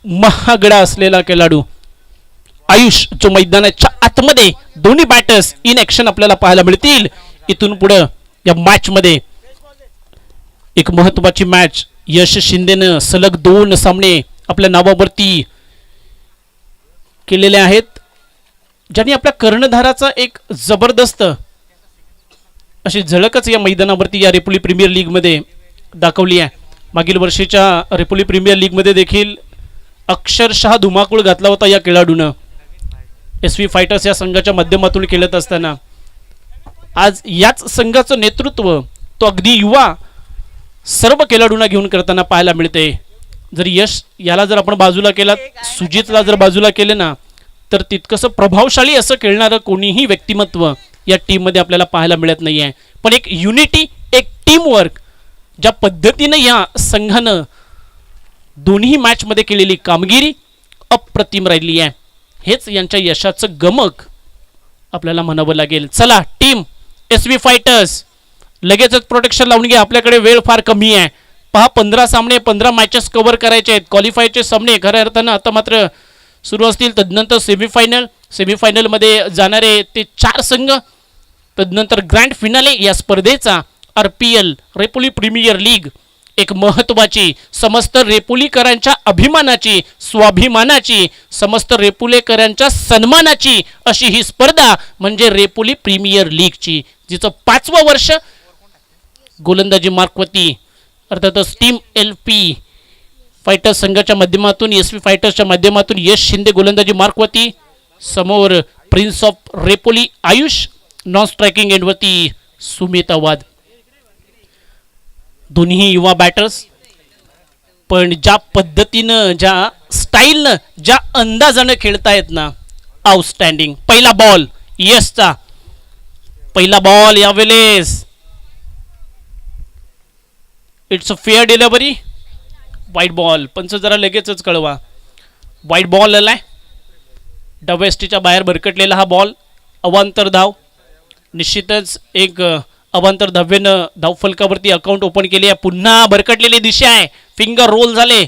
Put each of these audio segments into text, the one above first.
महागडा असलेला खेळाडू आयुष जो मैदानाच्या आतमध्ये दोन्ही बॅटर्स इन ऍक्शन आपल्याला पाहायला मिळतील. इथून पुढे या मॅच मध्ये एक महत्वाची मॅच. यश शिंदेनं सलग 2 सामने आपल्या नावावरती केलेले आहेत, ज्यांनी आपल्या कर्णधाराचा एक जबरदस्त अशी झळकच या मैदानावरती या रेपोली प्रीमियर लीग मध्ये दाखवली आहे. मागील वर्षीच्या रेपोली प्रीमियर लीग मध्ये देखील अक्षरशः धुमाकूळ घातला होता या खेळाडूनं. SV फायटर्स या संघाच्या माध्यमातून खेळत असताना आज याच संघाचं नेतृत्व तो अगदी युवा सर्व खेळाडूंना घेऊन करताना पाहायला मिळते. जर यश याला जर आपण बाजूला केला, सुजितला जर बाजूला केले ना, तर तितकंसं प्रभावशाली असं खेळणारं कोणीही व्यक्तिमत्व या टीम मध्ये आपल्याला पाहायला मिळत नाहीये. पण एक युनिटी, एक टीमवर्क ज्या पद्धतीनं या संघानं दोन्ही मॅच मध्ये केलेली कामगिरी अप्रतिम राहिली आहे. हेच यांच्या यशाचं गमक आपल्याला म्हणावं लागेल. चला टीम SV फायटर्स लगेचच प्रोटेक्शन लावून घ्या, आपल्याकडे वेळ फार कमी आहे. पहा 15 सामने 15 मॅचेस कव्हर करायचे आहेत. क्वालिफायचे सामने खऱ्या अर्थानं आता मात्र सुरू असतील. तदनंतर सेमीफायनल मध्ये जाणारे ते 4 संघ, तदनंतर ग्रँड फिनाले या स्पर्धेचा RPL रेपोली प्रीमियर लीग, एक महत्वाची समस्त रेपोलीकरांच्या अभिमानाची, स्वाभिमानाची, समस्त रेपोलीकरांच्या सन्मानाची अशी ही स्पर्धा म्हणजे रेपोली प्रीमियर लीगची, जिचं 5वं वर्ष गोलंदाजी मार्कवती अर्थातच टीम LP फायटर्स संघाच्या माध्यमातून, SV फायटर्सच्या माध्यमातून यश शिंदे गोलंदाजी मार्कवती, समोर prince of Repoli Ayush, non striking एंडवरती सुमित आवाद. दोन्ही युवा बॅटर्स, पण ज्या पद्धतीनं, ज्या स्टाईलनं, ज्या अंदाजानं खेळतायत ना, आउटस्टँडिंग. पहिला बॉल यशचा, पहिला बॉल यावेळेस इट्स अ फेअर डिलिव्हरी, वाईट बॉल. पंच जरा लगेचच कळवा, वाईट बॉल आलाय. डबेस्टीच्या बाहेर भरकटलेला हा बॉल. अवांतर धाव, निश्चितच एक अवांतर धावेनं धावफलकावरती अकाउंट ओपन केले आहे. पुन्हा भरकटलेली दिशा आहे, फिंगर रोल झाले.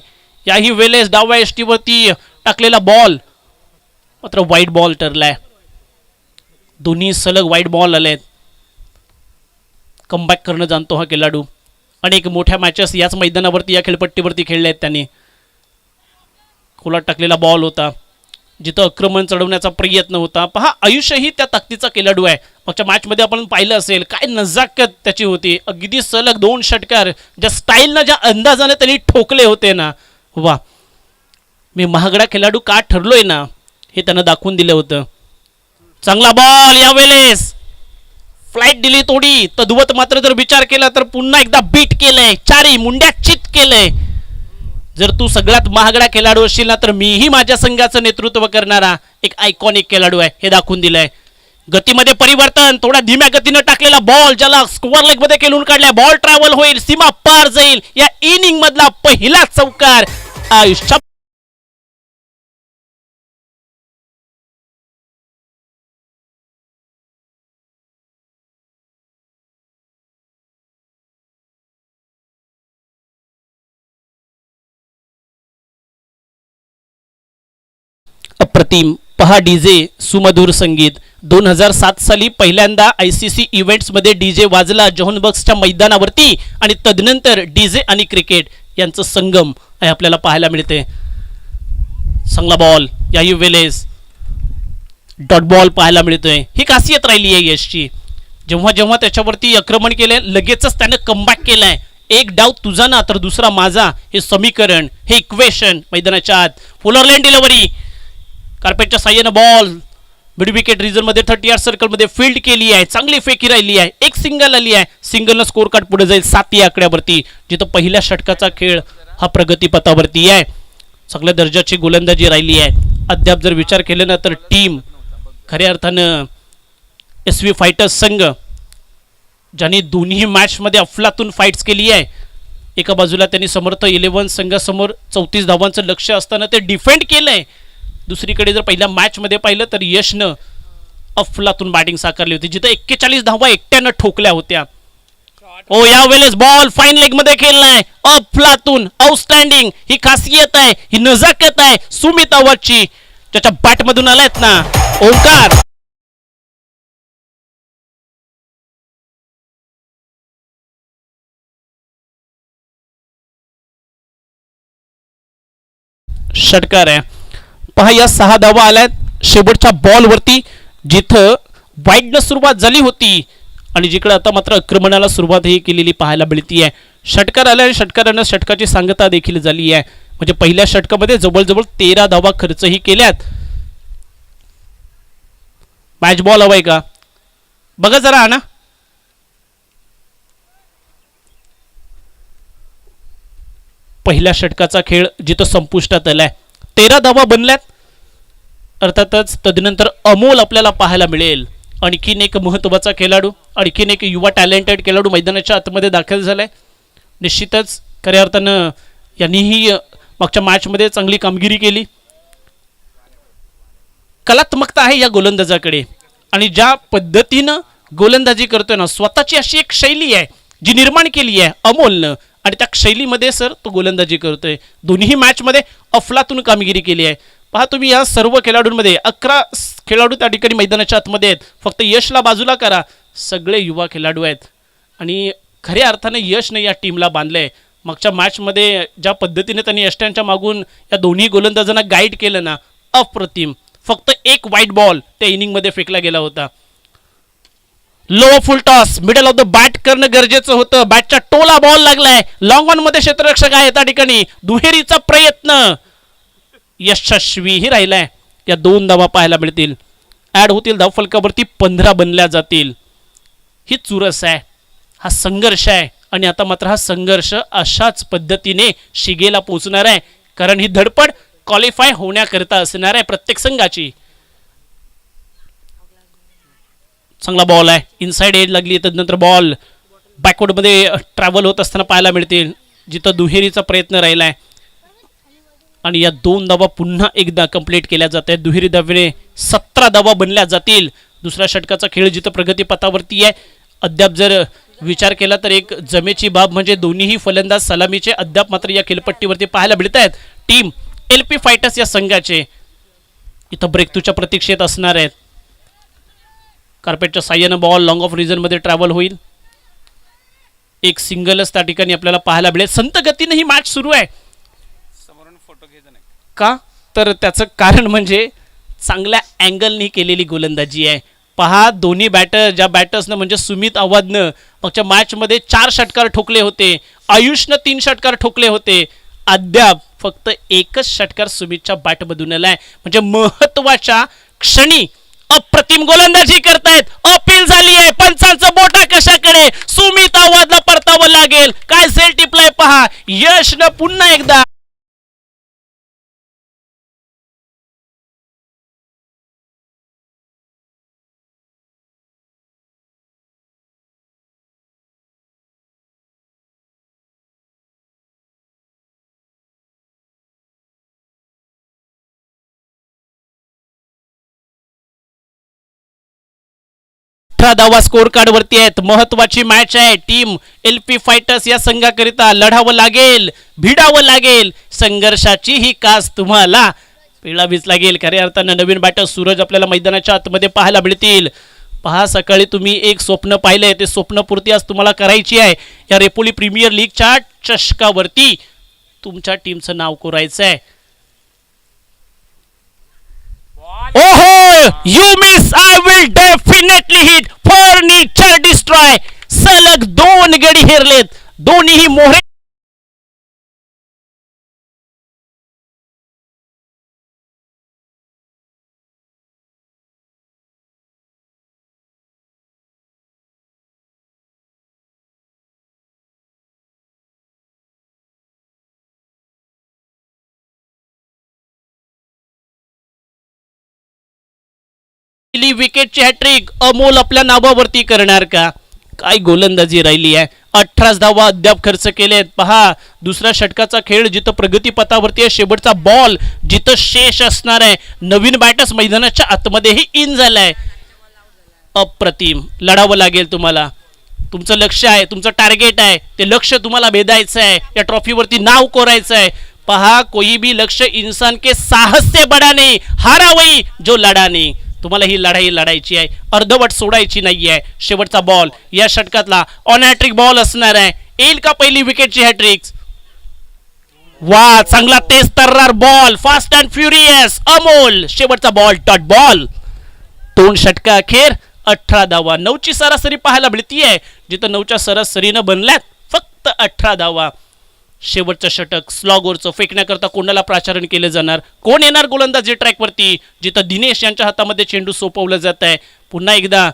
याही वेळेस डाव्या एसटीवरती टाकलेला बॉल मात्र वाईट बॉल ठरलाय. दोन्ही सलग वाईट बॉल आलेत. कमबॅक करणं जाणतो हा खेळाडू. अनेक मोठ्या मॅचेस याच मैदानावरती, या खेळपट्टीवरती खेळले आहेत त्यांनी. खोलात टाकलेला बॉल होता, जिथं आक्रमण चढवण्याचा प्रयत्न होता. पहा आयुष्यही त्या ताकदीचा खेळाडू आहे. मागच्या मॅचमध्ये आपण पाहिलं असेल काय नजाकत त्याची होती. अगदी सलग 2 षटकार ज्या स्टाईलनं, ज्या अंदाजाने त्यांनी ठोकले होते ना, वा, मी महागडा खेळाडू का ठरलोय ना, हे त्यानं दाखवून दिलं होतं. चांगला बॉल यावेळेस, फ्लाईट दिली थोडी. तद्वत मात्र जर विचार केला तर पुन्हा एकदा बीट केलंय, 4 मुंड्या चित केलंय. जर तू सगळ्यात महागडा खेळाडू असशील ना, तर मीही माझ्या संघाचं नेतृत्व करणारा एक आयकॉनिक खेळाडू आहे, हे दाखवून दिलंय. गतीमध्ये परिवर्तन, थोडा धीम्या गतीनं टाकलेला बॉल ज्याला स्क्वेअर लेग मध्ये खेळून काढलाय. बॉल ट्रॅव्हल होईल, सीमा पार जाईल. या इनिंग मधला पहिला चौकार आयुष्य. अप्रतिम. पहा डीजे सुमधुर संगीत. 2007 साली पहिल्यांदा ICC इव्हेंट्स मध्ये डीजे वाजला जोहन्सबर्गच्या मैदानावरती, आणि तदनंतर डीजे आणि क्रिकेट यांचं संगम आहे आपल्याला पाहायला मिळते. चांगला बॉल, याही वेळेस डॉट बॉल पाहायला मिळतोय. ही खासियत राहिली आहे यशची. जेव्हा जेव्हा त्याच्यावरती आक्रमण केलंय लगेचच त्याने कमबॅक केलाय. एक डाव तुझा ना तर दुसरा माझा, हे समीकरण, हे इक्वेशन मैदानाच्या आत. फुलर लेन डिलिव्हरी, कार्पेटच्या साह्यानं बॉल मिड विकेट रिजन मध्ये 30 यार्ड सर्कल मध्ये फील्ड केली आहे. चांगली फेकी राहिली आहे. एक सिंगल आली आहे. सिंगलनं स्कोर कार्ड पुढे जाईल 7 या आकड्यावरती, जिथं पहिल्या षटकाचा खेळ हा प्रगतीपथावरती आहे. चांगल्या दर्जाची गोलंदाजी राहिली आहे. अद्याप जर विचार केला ना तर टीम खऱ्या अर्थानं SV फायटर्स संघ, ज्यांनी दोन्ही मॅच मध्ये अफलातून फाईट्स केली आहे. एका बाजूला त्यांनी समर्थ 11 संघासमोर 34 धावांचं लक्ष्य असताना ते डिफेंड केलंय. दुसरीकडे जर पहिल्या मॅच मध्ये पाहिलं तर यशनं अफलातून बॅटिंग साकारली होती, जिथं 41 धावा एकट्यानं ठोकल्या होत्या. ओ यावेळेस बॉल फाईन लेग मध्ये खेळलाय, अफलातून, आउटस्टँडिंग. ही खासियत आहे, ही नजाकत आहे सुमित अवधची, ज्याच्या बॅट मधून आलायत ना ओंकार. षटकार आहे पहा. या 6 धावा आल्यात शेवटच्या बॉलवरती, जिथं वाईडनं सुरुवात झाली होती आणि जिकडे आता मात्र आक्रमणाला सुरुवात ही केलेली पाहायला मिळती आहे. षटकार आला आणि षटकारानं षटकाची सांगता देखील झाली आहे. म्हणजे पहिल्या षटकामध्ये जवळजवळ 13 धावा खर्चही केल्यात. मॅच बॉल हवाय का बघा जरा ना. पहिल्या षटकाचा खेळ जिथं संपुष्टात आलाय, 13 धावा बनल्यात. अर्थातच तदनंतर अमोल आपल्याला पाहायला मिळेल. आणखीन एक महत्त्वाचा खेळाडू, आणखीन एक युवा टॅलेंटेड खेळाडू मैदानाच्या आतमध्ये दाखल झालाय. निश्चितच खऱ्या अर्थानं यांनीही मागच्या मॅचमध्ये चांगली कामगिरी केली. कलात्मकता आहे या गोलंदाजाकडे आणि ज्या पद्धतीनं गोलंदाजी करतोय ना, स्वतःची अशी एक शैली आहे जी निर्माण केली आहे अमोलनं आणि त्या शैलीमध्ये सर तो गोलंदाजी करतोय. दोन्ही मॅचमध्ये अफलातून कामगिरी केली आहे. पहा तुम्ही या सर्व खेळाडूंमध्ये 11 खेळाडू त्या ठिकाणी मैदानाच्या आतमध्ये आहेत. फक्त यशला बाजूला करा, सगळे युवा खेळाडू आहेत आणि खऱ्या अर्थानं यशने या टीमला बांधलंय. मागच्या मॅचमध्ये ज्या पद्धतीने त्यांनी यष्टांच्या मागून या दोन्ही गोलंदाजांना गाईड केलं ना, अप्रतिम. फक्त एक वाईट बॉल त्या इनिंगमध्ये फेकला गेला होता. Low full toss middle of the bat करणं गरजेचं होतं. बॅटच्या टोला बॉल लागलाय, लॉंग ऑन मध्ये क्षेत्ररक्षक आहे त्या ठिकाणी. दुहेरीचा प्रयत्न यशस्वीही राहिलाय. या 2 धावा पाहायला मिळतील, ऍड होतील धावफलकावरती, 15 बनल्या जातील. ही चुरस आहे, हा संघर्ष आहे आणि आता मात्र हा संघर्ष अशाच पद्धतीने शिगेला पोहोचणार आहे. कारण ही धडपड क्वालिफाय होण्याकरता असणार आहे प्रत्येक संघाची. चांगला बॉल आहे, इनसाइड एज लागली, त्यानंतर बॉल बॅकवर्डमध्ये ट्रॅव्हल होत असताना पाहायला मिळतील, जिथं दुहेरीचा प्रयत्न राहिला आहे. आणि या 2 धावा पुन्हा एकदा कंप्लीट केल्या जात आहेत. दुहेरी धावेने 17 धावा बनल्या जातील. दुसऱ्या षटकाचा खेळ जिथं प्रगतीपथावरती आहे. अद्याप जर विचार केला तर एक जमेची बाब म्हणजे दोन्हीही फलंदाज सलामीचे अद्याप मात्र या खेळपट्टीवरती पाहायला मिळत आहेत. टीम LP फायटर्स या संघाचे इथं ब्रेकथ्रूच्या प्रतीक्षेत असणार आहेत. कार्पेटच्या साह्यानं बॉल लॉंग ऑफ रिजनमध्ये ट्रॅव्हल होईल. एक सिंगलच त्या ठिकाणी आपल्याला पाहायला मिळेल. संत गतीने ही मॅच सुरू आहे. का तर त्याचं कारण म्हणजे चांगल्या अँगलनी केलेली गोलंदाजी आहे. पहा दोन्ही बॅटर, ज्या बॅटर्सनं म्हणजे सुमित अवधनं मागच्या मॅचमध्ये 4 षटकार ठोकले होते, आयुषनं 3 षटकार ठोकले होते. अद्याप फक्त एकच षटकार सुमितच्या बॅटमधून आलाय. म्हणजे महत्वाच्या क्षणी अप्रतिम गोलंदाजी करतायत. अपील झाली आहे, पंचांचं बोटा कशाकडे, सुमित अवधला परतावं लागेल. काय सेल टिपलाय पहा, यशनं पुन्हा एकदा धावा स्कोर कार्ड वरती आहेत. महत्वाची मॅच आहे. टीम LP फायटर्स या संघाकरिता लढावं लागेल, भिडावं लागेल. संघर्षाची ही कास तुम्हाला पेळावीच लागेल. खऱ्या अर्थानं नवीन बॅटर सूरज आपल्याला मैदानाच्या आतमध्ये पाहायला मिळतील. पहा सकाळी तुम्ही एक स्वप्न पाहिलंय, ते स्वप्नपूर्ती आज तुम्हाला करायची आहे. या रेपोली प्रीमियर लीगच्या चषकावरती तुमच्या टीमचं नाव कोरायचं आहे. ओहो, you miss, I will definitely hit, furniture destroy. सलग 2 गडी हेरलेत, दोन्ही मोहरे विकेटची हॅट्रिक अमोल आपल्या नावावरती करणार का? काय गोलंदाजी राहिली आहे. 18 धावा अद्याप खर्च केलेत. पहा दुसऱ्या षटकाचा खेळ जिथं प्रगतीपथावरती आहे. शेवटचा बॉल जिथं शेष असणार आहे. नवीन बॅटर्स मैदानाच्या आतमध्येही इन झालाय. अप्रतिम लढावं लागेल तुम्हाला. तुमचं लक्ष आहे, तुमचं टार्गेट आहे, ते लक्ष तुम्हाला भेदायचं आहे, या ट्रॉफीवरती नाव कोरायचं आहे. पहा, कोई भी लक्ष्य इंसान के साहस से बड़ा नहीं, हारा वही जो लढा नहीं. तुम्हाला ही लढाई लढायची आहे, अर्धवट सोडायची नाही आहे. शेवटचा बॉल या षटकातला ऑन हॅट्रिक बॉल असणार आहे. येईल का पहिली विकेटची हॅट्रिक? वा, चांगला तेज तर्रार ball, fast and furious, Amol. शेवटचा बॉल डॉट बॉल. 2 षटका अखेर 18 धावा. 9ची सरासरी पाहायला मिळतीये, जिथं 9च्या सरासरीनं बनल्यात फक्त 18 धावा. शेवटचं षटक स्लॉगरचं फेकण्याकरता कोणाला प्राचारण केलं जाणार? कोण येणार गोलंदाजी ट्रॅकवरती? जिथं दिनेश यांच्या हातामध्ये चेंडू सोपवलं जात आहे. पुन्हा एकदा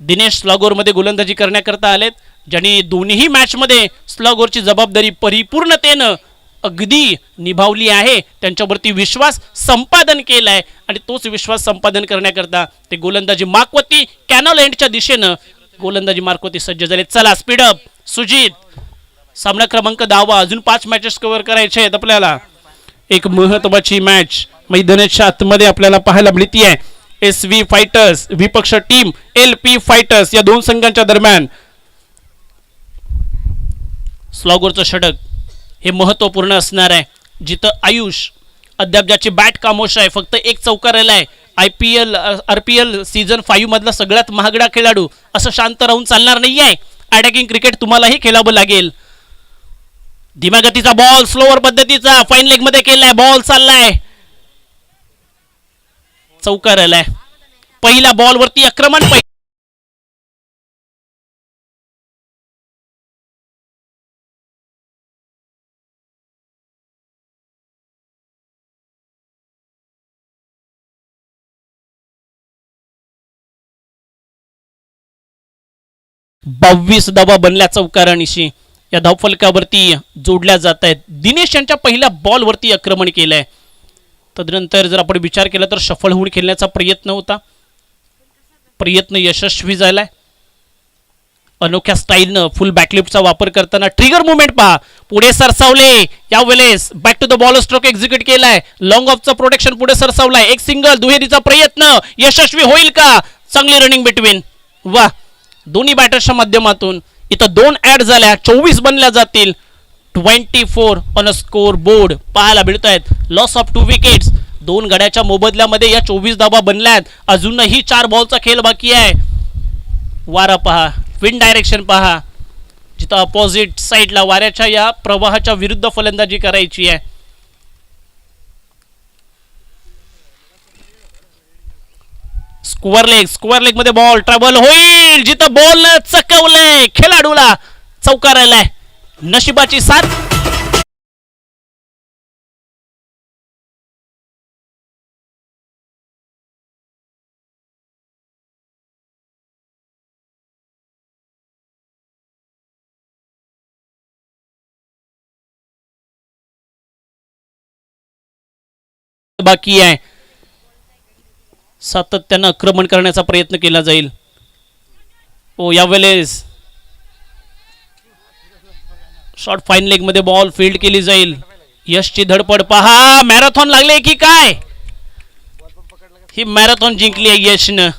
दिनेश स्लॉगरमध्ये गोलंदाजी करण्याकरता आलेत, ज्यांनी दोन्ही मॅचमध्ये स्लॉगरची जबाबदारी परिपूर्णतेनं अगदी निभावली आहे. त्यांच्यावरती विश्वास संपादन केला आहे आणि तोच विश्वास संपादन करण्याकरता ते गोलंदाजी मार्कवरती कॅनल एंडच्या दिशेनं गोलंदाजी मार्कवरती सज्ज झाले. चला स्पीडअप सुजित. सामना क्रमांक 10. अजून 5 मॅचेस कव्हर करायचे आहेत आपल्याला. एक महत्वाची मॅच मैदानाच्या आतमध्ये आपल्याला पाहायला मिळतीये. SV फायटर्स विपक्ष टीम LP फायटर्स या 2 संघांच्या दरम्यान. स्लॉगरचं षटक हे महत्वपूर्ण असणार आहे, जिथं आयुष अद्याप ज्याची बॅट खामोश आहे, फक्त 1 चौकार आलाय. RPL सीझन 5 मधला सगळ्यात महागडा खेळाडू, असं शांत राहून चालणार नाहीये. अटॅकिंग क्रिकेट तुम्हालाही खेळावं लागेल. धीम्यागतीचा बॉल, स्लोअर पद्धतीचा फाईन लेग मध्ये केलाय. बॉल चाललाय, चौकार आलाय. पहिल्या बॉल वरती आक्रमण. 22 धावा बनल्या चौकारानिशी. या धावफलकावरती जोडल्या जात आहेत. दिनेश यांच्या पहिल्या बॉलवरती आक्रमण केलंय. तदनंतर जर आपण विचार केला तर शफल होऊन खेळण्याचा प्रयत्न होता, प्रयत्न यशस्वी झालाय. अनोख्या स्टाईलनं फुल बॅकलिफ्टचा वापर करताना ट्रिगर मुवमेंट पहा, पुढे सरसावले. यावेळेस back to the ball stroke execute केलाय. लॉंग ऑफचं प्रोटेक्शन पुढे सरसावलाय. एक सिंगल, दुहेरीचा प्रयत्न यशस्वी होईल का? चांगली रनिंग बिटवीन. वा, दोन्ही बॅटर्सच्या माध्यमातून इथं 2 ऍड झाल्या, 24 बनल्या जातील. 24 ऑन अ स्कोर बोर्ड पाहायला मिळत आहेत. Loss of 2 wickets. 2 गड्याच्या मोबदल्यामध्ये या 24 धावा बनल्यात. अजूनही 4 बॉलचा खेळ बाकी आहे. वारा पहा, विंड डायरेक्शन पहा, जिथं अपोजिट साईडला वाऱ्याच्या या प्रवाहाच्या विरुद्ध फलंदाजी करायची आहे. स्क्वेअर लेग मध्ये बॉल ट्रॅव्हल होईल, जिथं बॉल चकवलंय खेळाडूला. चौकार आलाय. नशिबाची साथ. बाकी आहे. सातत्यानं आक्रमण करण्याचा प्रयत्न केला जाईल. ओ, यावेळेस शॉर्ट फाईन लेग मध्ये बॉल फील्ड केली जाईल. यशची धडपड पहा. मॅरेथॉन लागले की काय? ही मॅरेथॉन जिंकली आहे यशनं.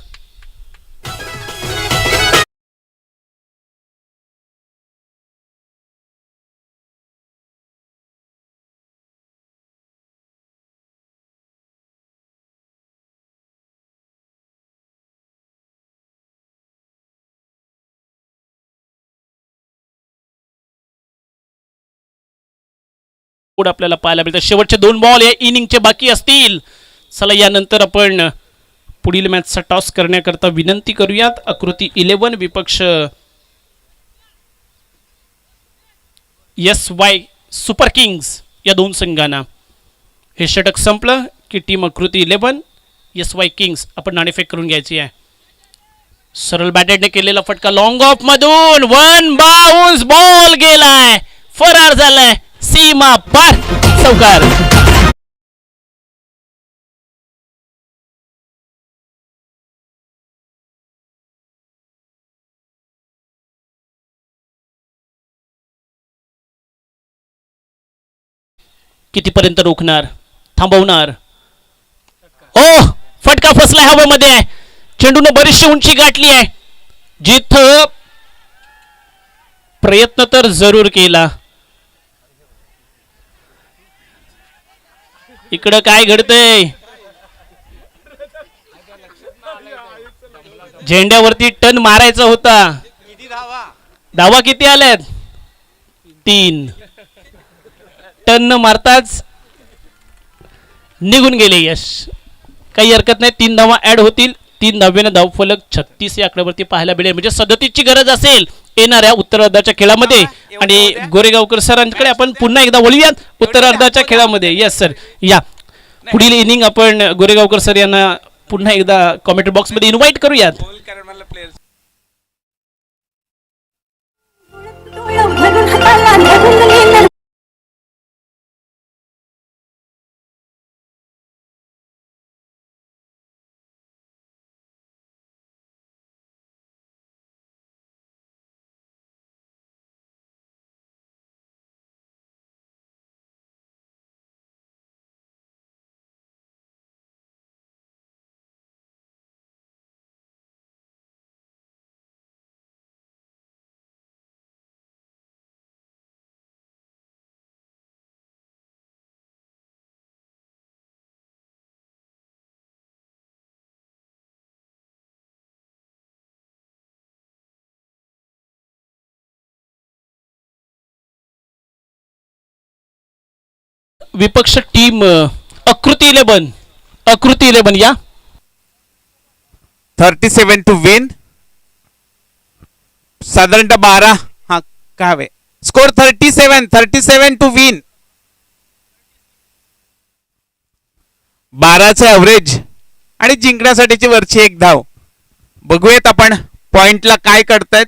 आपल्याला पाहायला मिळतं. शेवटचे 2 बॉल या इनिंगचे बाकी असतील. चला, यानंतर आपण पुढील मॅचचा टॉस करण्याकरता विनंती करूयात. आकृती 11 विपक्ष SY सुपर किंग्स या 2 संघांना. हे षटक संपलं की टीम आकृती 11 SY किंग्स आपण नाणेफेक करून घ्यायची आहे. सरळ बॅटेडने केलेला फटका लॉंग ऑफ मधून 1 बाउन्स बॉल गेलाय, फरार झालाय. सीमा पार, चौकार. कितीपर्यंत रोखणार, थांबवणार? ओ, फटका फसलाय हवेमध्ये. चेंडूने बरीचशी उंची गाठली आहे. जिथं प्रयत्न तर जरूर केला. इकडं काय घडतंय? झेंड्यावरती टन मारायचा होता. धावा किती आल्यात? 3. टन न मारताच निघून गेले यश. काही हरकत नाही, 3 धावा ऍड होतील. 3 धावेनं धावफलक 36 या आकड्यावरती पाहायला मिळेल. म्हणजे 37ची गरज असेल येणाऱ्या उत्तरार्धाच्या खेळामध्ये. आणि गोरेगावकर सरांकडे आपण पुन्हा एकदा वळूयात उत्तरार्धाच्या खेळामध्ये. यस सर, या पुढील इनिंग आपण गोरेगावकर सर यांना पुन्हा एकदा कॉमेंट्री बॉक्स मध्ये इन्व्हाइट करूयात. विपक्ष टीम आकृती 11 या 37 टू विन. साधारणतः 12 हा काय हवे स्कोर 37 टू विन. 12चं ॲव्हरेज आणि जिंकण्यासाठीची वरची एक धाव. बघूयात आपण पॉइंटला काय करतायत.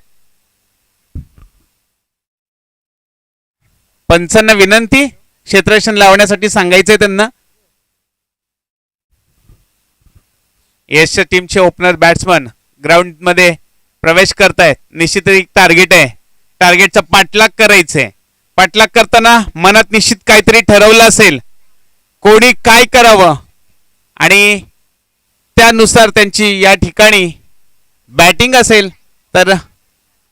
पंचांना विनंती क्षेत्ररक्षण लावण्यासाठी सांगायचंय त्यांना. यशच्या टीमचे ओपनर बॅट्समन ग्राउंड मध्ये प्रवेश करतायत. निश्चित एक टार्गेट आहे. टार्गेटचा पाठलाग करायचंय. पाठलाग करताना मनात निश्चित काहीतरी ठरवलं असेल, कोणी काय करावं आणि त्यानुसार त्यांची या ठिकाणी बॅटिंग असेल तर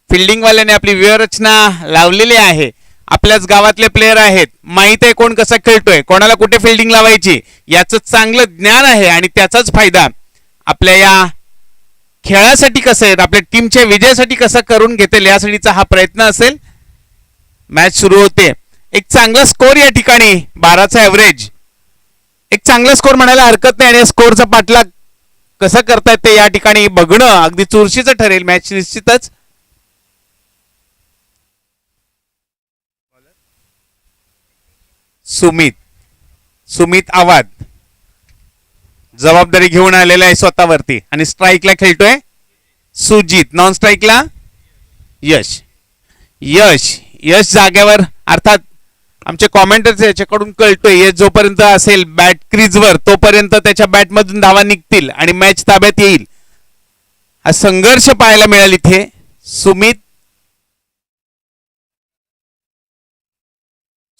फिल्डिंगवाल्याने आपली व्यूहरचना लावलेली आहे. आपल्याच गावातले प्लेयर आहेत, माहित आहे कोण कसा खेळतोय, कोणाला कुठे फिल्डिंग लावायची याचं चांगलं ज्ञान आहे. आणि त्याचाच फायदा आपल्या या खेळासाठी कसं आहे, आपल्या टीमच्या विजयासाठी कसा करून घेतील यासाठीचा हा प्रयत्न असेल. मॅच सुरू होते. एक चांगला स्कोर या ठिकाणी 12चा ॲव्हरेज. एक चांगला स्कोर म्हणायला हरकत नाही. आणि स्कोरचा पाठलाग कसं करतायत ते या ठिकाणी बघणं अगदी चुरशीचं ठरेल. मॅच निश्चितच. सुमित आवाज जबाबदारी घेऊन आलेला आहे स्वतःवरती आणि स्ट्राईकला खेळतोय सुजित. नॉन स्ट्राईकला यश जागेवर. अर्थात आमचे कॉमेंटर्स याच्याकडून कळतोय यश जोपर्यंत असेल बॅट क्रीजवर तोपर्यंत त्याच्या बॅटमधून धावा निघतील आणि मॅच ताब्यात येईल. हा संघर्ष पाहायला मिळाला इथे.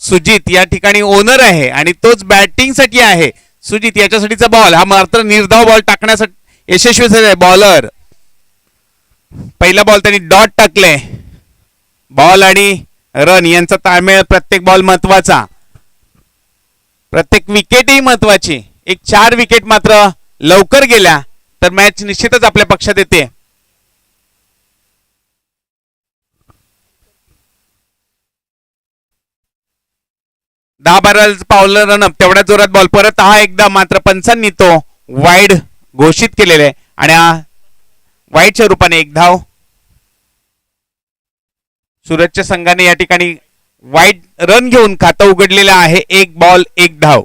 सुजित या ठिकाणी ओनर आहे आणि तोच बॅटिंग साठी आहे. सुजित याच्यासाठीचा बॉल हा मात्र निर्धाव बॉल टाकण्यासाठी यशस्वी झालाय बॉलर. पहिला बॉल त्यांनी डॉट टाकले. बॉल आणि रन यांचा ताळमेळ प्रत्येक बॉल महत्वाचा, प्रत्येक विकेटही महत्वाची. एक 4 विकेट मात्र लवकर गेल्या तर मॅच निश्चितच आपल्या पक्षात येते. दहा 12 पावलं रनअप तेवढ्या जोरात बॉल परत. हा एकदा मात्र पंचांनी तो वाईड घोषित केलेला आहे आणि वाईडच्या रूपाने एक धाव. सुरतच्या संघाने या ठिकाणी वाईड रन घेऊन खातं उघडलेलं आहे. 1 बॉल 1 धाव.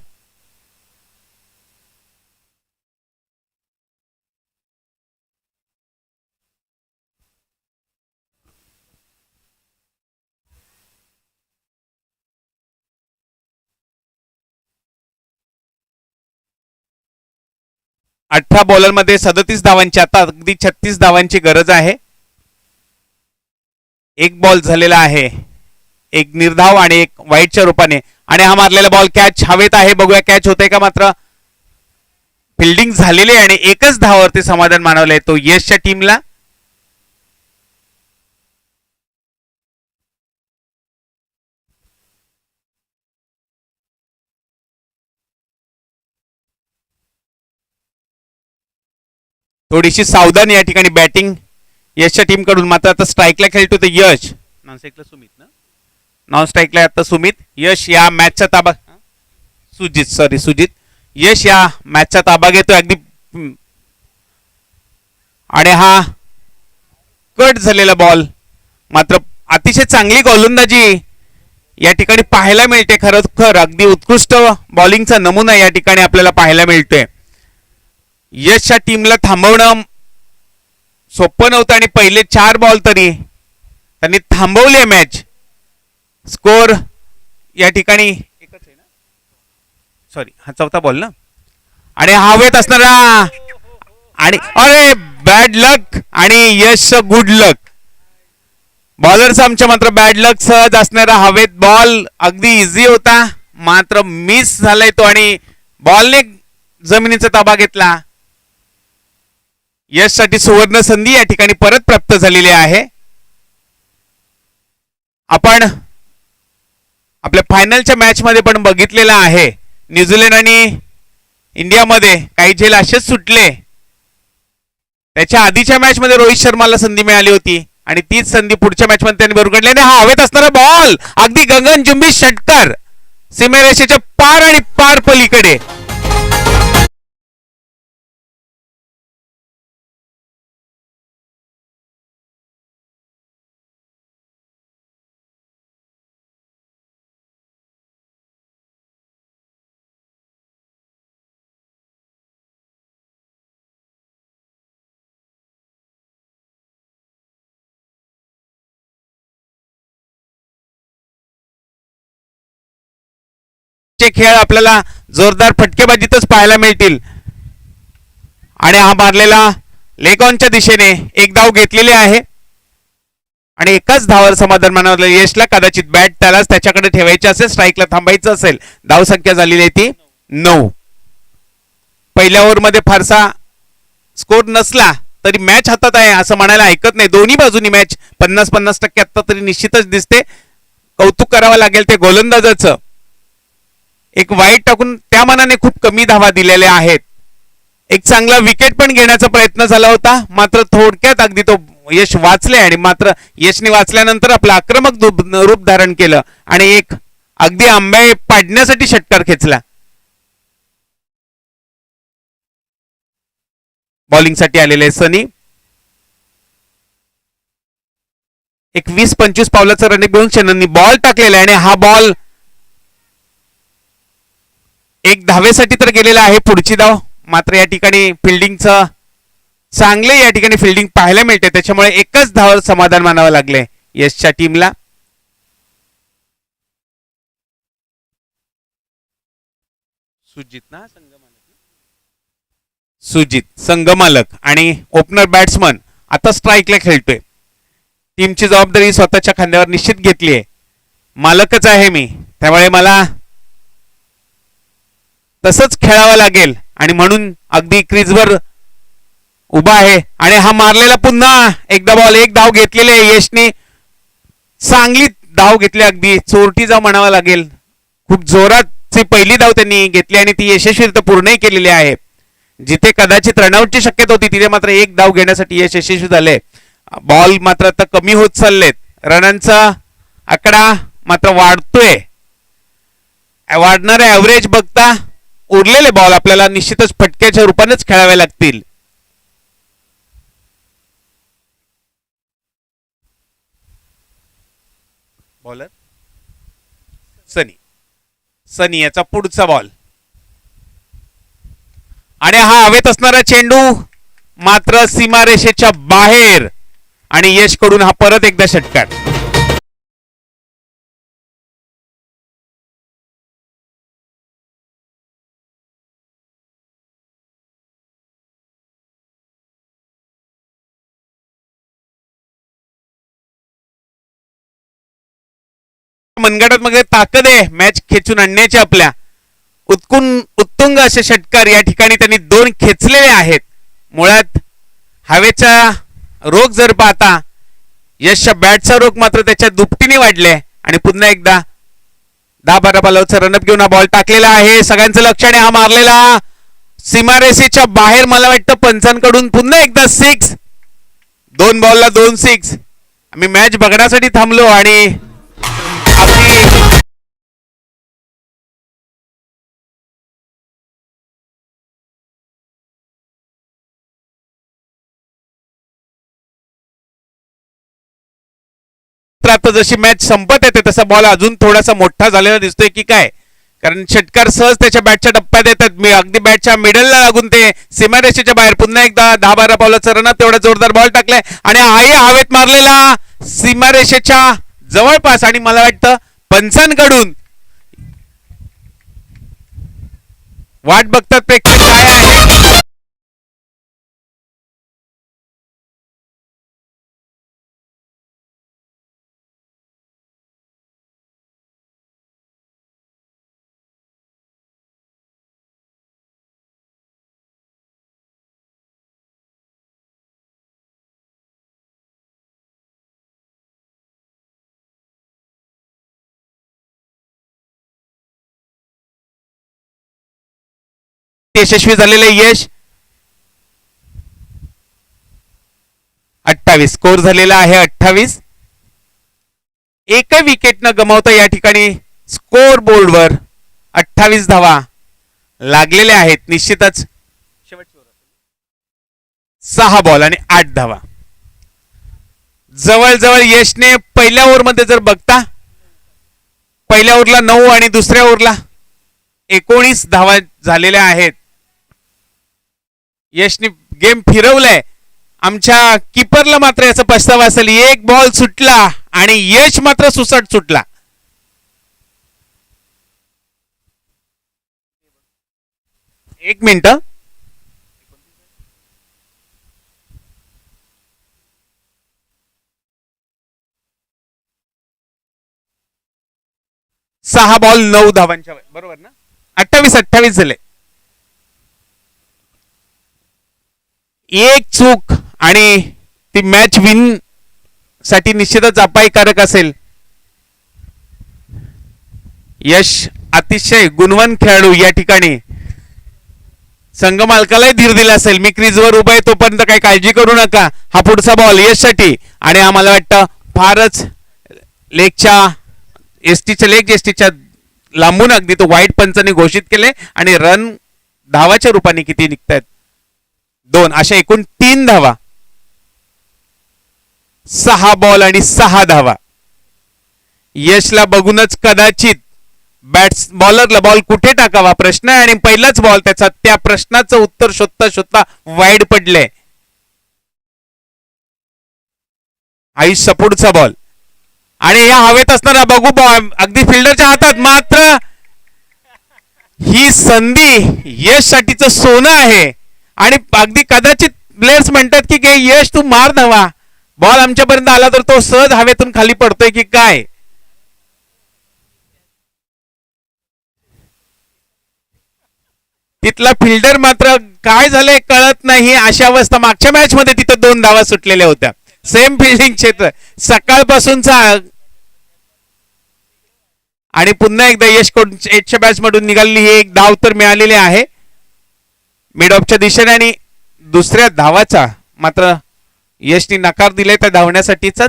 अठरा बॉलरमध्ये 37 धावांची आता अगदी 36 धावांची गरज आहे. 1 बॉल झालेला आहे. 1 निर्धाव आणि 1 वाईडच्या रूपाने. आणि हा मारलेला बॉल कॅच हवेत आहे. बघूया कॅच होतंय का. मात्र फिल्डिंग झालेली आहे आणि 1च धावावरती समाधान मानवलंय तो यशच्या टीमला. थोडीशी सावधान या ठिकाणी बॅटिंग यशच्या टीम कडून. मात्र आता स्ट्राईकला खेळतो ते यश, नॉन स्ट्राईकला सुमित ना, नॉन स्ट्राईकला आता सुमित. यश या मॅचचा ताबा, सुजित यश या मॅचचा ताबा घेतोय अगदी. आणि हा कट झालेला बॉल, मात्र अतिशय चांगली गोलंदाजी या ठिकाणी पाहायला मिळते. खरोखर अगदी उत्कृष्ट बॉलिंगचा नमुना या ठिकाणी आपल्याला पाहायला मिळतोय. यशच्या टीमला थांबवणं सोपं नव्हतं आणि पहिले 4 बॉल तरी त्यांनी थांबवले मॅच. स्कोर या ठिकाणी एकच आहे ना, सॉरी हा 4था बॉल ना. आणि हवेत असणारा, आणि अरे बॅड लक आणि यश गुड लक. बॉलरचा आमच्या मात्र बॅड लक. सहज असणारा हवेत बॉल अगदी इझी होता, मात्र मिस झालाय तो आणि बॉलने जमिनीचा ताबा घेतला. यशसाठी सुवर्ण संधी या ठिकाणी परत प्राप्त झालेली आहे. आपण आपल्या फायनलच्या मॅच मध्ये पण बघितलेलं आहे, न्यूझीलंड आणि इंडियामध्ये काही झेल असेच सुटले. त्याच्या आधीच्या मॅच मध्ये रोहित शर्माला संधी मिळाली होती आणि तीच संधी पुढच्या मॅच मध्ये त्यांनी बरोबर काढली. हा हवेत असणारा बॉल अगदी गगनचुंबी षटकार सीमारेषेच्या पार आणि पार पलीकडे. खेळ आपल्याला जोरदार फटकेबाजीतच पाहायला मिळतील. आणि हा मारलेला लेग ऑनच्या दिशेने एक धाव घेतलेली आहे आणि एकाच धावावर समाधान मानवलं. यशला कदाचित बॅट त्यालाच त्याच्याकडे ठेवायची असेल, स्ट्राईकला थांबायचं असेल. धाव संख्या झालेली आहे ती 9. पहिल्या ओव्हरमध्ये फारसा स्कोर नसला तरी मॅच हातात आहे असं म्हणायला ऐकत नाही. दोन्ही बाजूनी मॅच 50-50% आता तरी निश्चितच दिसते. कौतुक करावं लागेल ते गोलंदाजाचं. एक वाईट टाकून त्या मनाने खूप कमी धावा दिलेल्या आहेत. एक चांगला विकेट पण घेण्याचा प्रयत्न झाला होता, मात्र थोडक्यात अगदी तो यश वाचले. आणि मात्र यशने वाचल्यानंतर आपलं आक्रमक रूप धारण केलं आणि एक अगदी आंबे पाडण्यासाठी षटकार खेचला. बॉलिंगसाठी आलेले सनी एक 20-25 पावलाचा रनिंग घेऊन शेनननी बॉल टाकलेला आहे आणि हा बॉल एक धावेसाठी तर गेलेला आहे. पुढची धाव मात्र या ठिकाणी फिल्डिंगचं चांगले या ठिकाणी फिल्डिंग पाहायला मिळते, त्याच्यामुळे एकच धावावर समाधान मानावं लागले यशच्या टीमला. सुजित संगमालक आणि ओपनर बॅट्समन आता स्ट्राईकला खेळतोय. टीमची जबाबदारी स्वतःच्या खांद्यावर निश्चित घेतली आहे. मालकच आहे मी, त्यामुळे मला तसंच खेळावं लागेल आणि म्हणून अगदी क्रीजवर उभा आहे. आणि हा मारलेला पुन्हा एकदा बॉल, एक धाव घेतलेली आहे यशने. चांगली धाव घेतली, अगदी चोरटी धाव म्हणावा लागेल. खूप जोरात पहिली धाव त्यांनी घेतली आणि ती यशस्वीरित्या पूर्णही केलेली आहे. जिथे कदाचित रनआउटची शक्यता होती तिथे मात्र एक धाव घेण्यासाठी यश यशस्वी झाले. बॉल मात्र आता कमी होत चाललेत. रनांचा आकडा मात्र वाढतोय. वाढणारा ऍव्हरेज बघता उरलेले बॉल आपल्याला निश्चितच फटक्याच्या रूपानेच खेळावे लागतील. बॉलर सनी याचा पुढचा बॉल आणि हा हवेत असणारा चेंडू मात्र सीमारेषेच्या बाहेर आणि यश कडून हा परत एकदा षटकार. मनगटात मग ताकद आहे मॅच खेचून आणण्याची आपल्या. उत्तुंग असे षटकार या ठिकाणी त्यांनी 2 खेचलेले आहेत. मुळात हवेचा रोग जर पाहता यशच्या बॅटचा रोग मात्र त्याच्या दुपटीने वाढले आणि पुन्हा एकदा 10-12 बॉलवरचा रनअप घेऊन हा बॉल टाकलेला आहे. सगळ्यांचं लक्ष आणि हा मारलेला सीमारेषेच्या बाहेर मला वाटतं पंचांकडून पुन्हा एकदा 6. 2 बॉलला 2 6. आम्ही मॅच बघण्यासाठी थांबलो आणि अगदी आता जशी मॅच संपत येते तसा बॉल अजून थोडासा मोठा झालेला दिसतोय की काय, कारण षटकार सहज त्याच्या बॅटच्या टप्प्यात येतात. मी अगदी बॅटच्या मिडलला लागून ते सीमारेषेच्या बाहेर पुन्हा एकदा 10-12 बॉलाचा रन तेवढा जोरदार बॉल टाकलाय आणि हाही हवेत मारलेला सीमारेषेच्या जवळपास. आणि मला वाटतं पंचांकडून वाट बघतात प्रेक्षक काय आहे. यशस्वी झालेले यश 28 स्कोर झालेला आहे 28. एका विकेट न गमावता या ठिकाणी स्कोर बोर्डवर 28 धावा लागलेल्या आहेत. निश्चितच 6 बॉल आणि 8 धावा. जवळजवळ यशने पहिल्या ओव्हरमध्ये जर बघता पहिल्या ओव्हरला 9 आणि दुसऱ्या ओव्हरला 19 धावा झालेल्या आहेत. यशने गेम फिरवलाय. आमच्या किपरला मात्र याचा पस्तावा असेल. एक बॉल सुटला आणि यश मात्र सुसट सुटला. एक मिनिट. सहा बॉल 9 धावांच्या बरोबर ना. 28 झाले. एक चूक आणि ती मॅच विन साठी निश्चितच अपायकारक असेल. यश अतिशय गुणवान खेळाडू या ठिकाणी संघ मालकालाही धीर दिला असेल. मी क्रीजवर उभा आहे तोपर्यंत काही काळजी करू नका. हा पुढचा बॉल यशसाठी आणि आम्हाला वाटतं फारच लेगच्या एसटीच्या लांबून अगदी तो वाईट पंचाने घोषित केले आणि रन धावाच्या रूपाने किती निघतायत 2. अशा एकूण 3 धावा. 6 बॉल आणि 6 धावा. यशला बघूनच कदाचित बॉलरला बॉल कुठे टाकावा प्रश्न आहे आणि पहिलाच बॉल त्याचा त्या प्रश्नाचं उत्तर शोधता शोधता वाईड पडले. आयुष पुढचा बॉल आणि या हवेत असणारा बघू बॉल अगदी फिल्डरच्या हातात. मात्र ही संधी यश साठीचं सोनं आहे आणि अगदी कदाचित प्लेयर्स म्हणतात की यश तू मार धावा. बॉल आमच्यापर्यंत आला तर तो सहज हवेतून खाली पडतोय की काय. तिथला फिल्डर मात्र काय झालंय कळत नाही. अशा अवस्था मागच्या मॅच मध्ये तिथं 2 धावा सुटलेल्या होत्या. सेम फिल्डिंग क्षेत्र सकाळपासूनचा आणि पुन्हा एकदा यश एजच्या बॅच मधून निघालेली ही एक धाव तर मिळालेली आहे मिड ऑफच्या दिशेने आणि दुसऱ्या धावाचा मात्र यशनी नकार दिलाय त्या धावण्यासाठीच.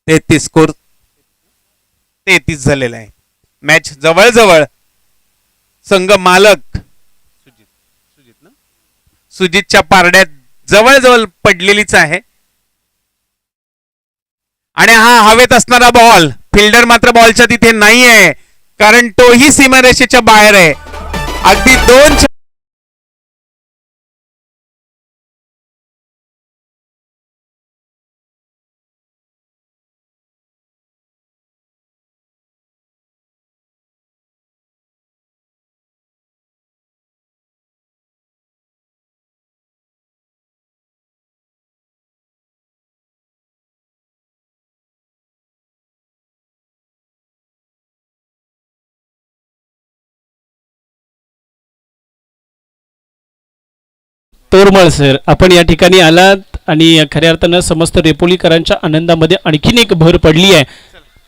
33 स्कोर 33 झालेला आहे. मॅच जवळजवळ संघ मालक सुजितच्या पारड्यात जवळजवळ पडलेलीच आहे. आणि हा हवेत असणारा बॉल फिल्डर मात्र बॉलच्या तिथे नाही आहे कारण तोही सीमारेषेच्या बाहेर आहे. अगदी 2 तोरमळ सर, आपण या ठिकाणी आलात आणि खऱ्या अर्थानं समस्त रेपोलीकरांच्या आनंदामध्ये आणखीन एक भर पडली आहे.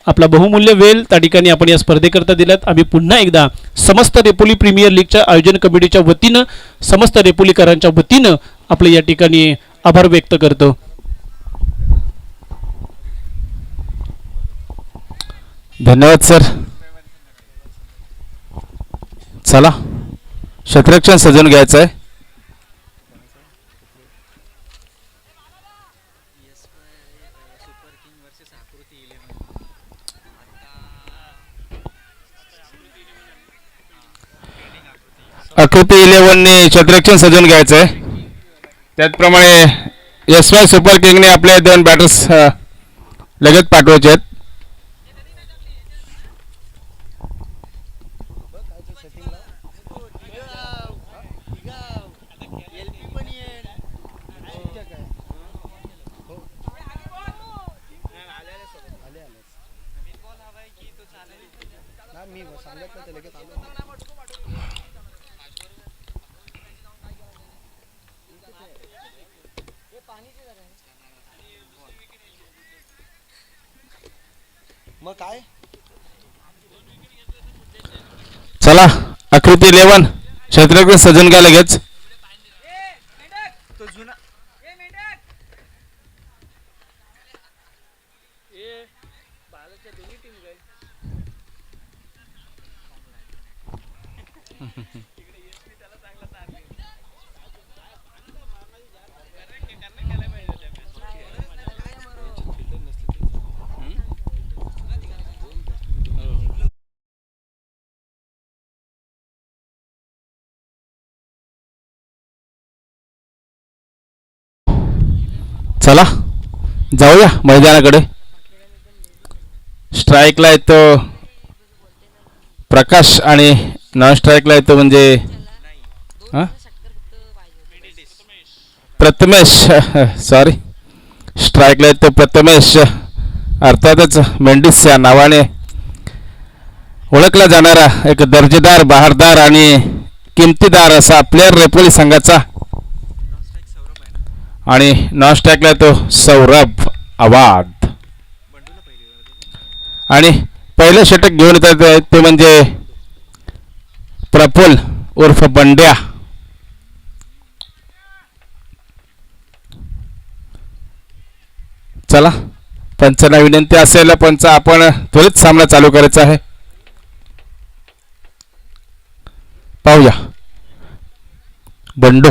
आपला बहुमूल्य वेळ त्या ठिकाणी आपण या स्पर्धेकरता दिलात. आम्ही पुन्हा एकदा समस्त रेपोली प्रीमियर लीगच्या आयोजन कमिटीच्या वतीनं समस्त रेपोलीकरांच्या वतीनं आपलं या ठिकाणी आभार व्यक्त करतो. धन्यवाद सर. चला क्षेत्ररक्षण सजवून घ्यायचं आहे. आकृती 11 ने क्षेत्ररक्षण सजवून घ्यायचं आहे. त्याचप्रमाणे SY सुपर किंगने आपले 2 बॅटर्स लगेच पाठवायचे आहेत. चला आकृती 11 क्षेत्ररक्षण सजवून घ्या लगेच. चला जाऊया मैदानाकडे. स्ट्राईकला येतो प्रकाश आणि नॉन स्ट्राईकला येतो म्हणजे प्रथमेश. सॉरी, स्ट्राईकला येतो प्रथमेश, अर्थातच मेंडिस या नावाने ओळखला जाणारा एक दर्जेदार, बहारदार आणि किमतीदार असा प्लेयर रेपोली संघाचा. आणि नॉन स्ट्राईकला तो सौरभ आवाद. आणि पहिलं षटक घेऊन येतात ते म्हणजे प्रफुल्ल उर्फ बंड्या. चला पंचांना विनंती असेल पंच आपण त्वरित सामना चालू करायचा आहे. पाहूया बंडू